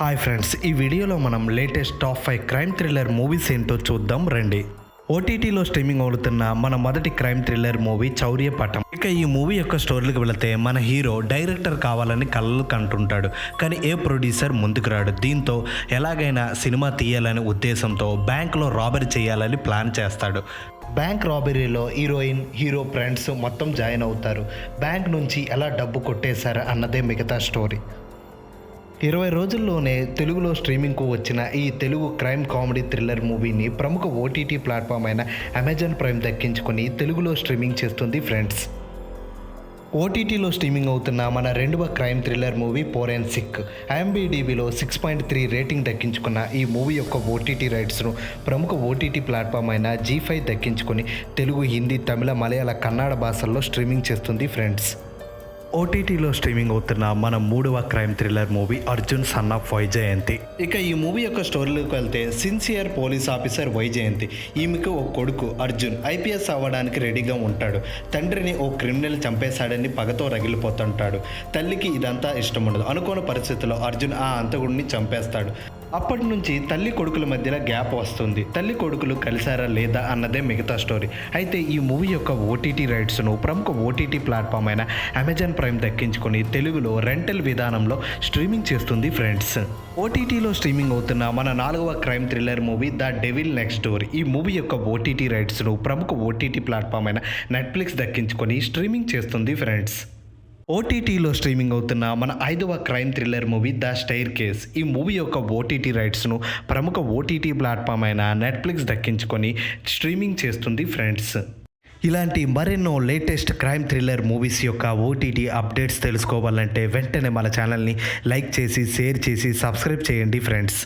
Hi friends, ఈ వీడియోలో మనం latest top 5 crime thriller movies ఏంటో చూద్దాం రండి. ఓటీటీలో స్ట్రీమింగ్ అవుతున్న మన మొదటి క్రైమ్ థ్రిల్లర్ మూవీ చౌర్యపటం. ఇక ఈ మూవీ యొక్క స్టోరీకి వెళితే మన హీరో డైరెక్టర్ కావాలని కలలు కంటుంటాడు, కానీ ఏ ప్రొడ్యూసర్ ముందుకు రాడు. దీంతో ఎలాగైనా సినిమా తీయాలనే ఉద్దేశంతో బ్యాంక్లో రాబరీ చేయాలని ప్లాన్ చేస్తాడు. బ్యాంక్ రాబరీలో హీరోయిన్, హీరో ఫ్రెండ్స్ మొత్తం జాయిన్ అవుతారు. బ్యాంక్ నుంచి ఎలా డబ్బు కొట్టేశారు అన్నదే మిగతా స్టోరీ. 20 రోజుల్లోనే తెలుగులో స్ట్రీమింగ్కు వచ్చిన ఈ తెలుగు క్రైమ్ కామెడీ థ్రిల్లర్ మూవీని ప్రముఖ ఓటీటీ ప్లాట్ఫామ్ అయిన అమెజాన్ ప్రైమ్ దక్కించుకొని తెలుగులో స్ట్రీమింగ్ చేస్తుంది ఫ్రెండ్స్. ఓటీటీలో స్ట్రీమింగ్ అవుతున్న మన రెండవ క్రైమ్ థ్రిల్లర్ మూవీ ఫోరెన్సిక్. IMDbలో 6.3 రేటింగ్ దక్కించుకున్న ఈ మూవీ యొక్క ఓటీటీ రైట్స్ను ప్రముఖ ఓటీటీ ప్లాట్ఫామ్ అయిన G5 దక్కించుకొని తెలుగు, హిందీ, తమిళ, మలయాళ, కన్నడ భాషల్లో స్ట్రీమింగ్ చేస్తుంది ఫ్రెండ్స్. ఓటీటీలో స్ట్రీమింగ్ అవుతున్న మన మూడవ crime thriller movie Arjun son of Vyjayanthi. ఇక ఈ మూవీ యొక్క స్టోరీలోకి వెళ్తే సిన్సియర్ పోలీస్ ఆఫీసర్ వైజయంతి, ఈమెకు ఓ కొడుకు అర్జున్ IPS అవ్వడానికి రెడీగా ఉంటాడు. తండ్రిని ఓ క్రిమినల్ చంపేశాడని పగతో రగిలిపోతుంటాడు. తల్లికి ఇదంతా ఇష్టం ఉండదు. అనుకోని పరిస్థితుల్లో అర్జున్ ఆ హంతకుడిని చంపేస్తాడు. అప్పటి నుంచి తల్లి కొడుకుల మధ్యలో గ్యాప్ వస్తుంది. తల్లి కొడుకులు కలిసారా లేదా అన్నదే మిగతా స్టోరీ. అయితే ఈ మూవీ యొక్క ఓటీటీ రైట్స్ను ప్రముఖ ఓటీటీ ప్లాట్ఫామ్ అయిన అమెజాన్ ప్రైమ్ దక్కించుకొని తెలుగులో రెంటల్ విధానంలో స్ట్రీమింగ్ చేస్తుంది ఫ్రెండ్స్. ఓటీటీలో స్ట్రీమింగ్ అవుతున్న మన 4వ crime thriller movie the devil next door. ఈ మూవీ యొక్క ఓటీటీ రైట్స్ను ప్రముఖ ఓటీటీ ప్లాట్ఫామ్ అయిన నెట్ఫ్లిక్స్ దక్కించుకొని స్ట్రీమింగ్ చేస్తుంది ఫ్రెండ్స్. ఓటీటీలో స్ట్రీమింగ్ అవుతున్న మన 5వ crime thriller movie the స్టైర్ case. ఈ మూవీ యొక్క ఓటీటీ రైట్స్ను ప్రముఖ ఓటీటీ ప్లాట్ఫామ్ అయిన నెట్ఫ్లిక్స్ దక్కించుకొని స్ట్రీమింగ్ చేస్తుంది ఫ్రెండ్స్. ఇలాంటి మరెన్నో లేటెస్ట్ క్రైమ్ థ్రిల్లర్ మూవీస్ యొక్క ఓటీటీ అప్డేట్స్ తెలుసుకోవాలంటే వెంటనే మన ఛానల్ని లైక్ చేసి, షేర్ చేసి, సబ్స్క్రైబ్ చేయండి ఫ్రెండ్స్.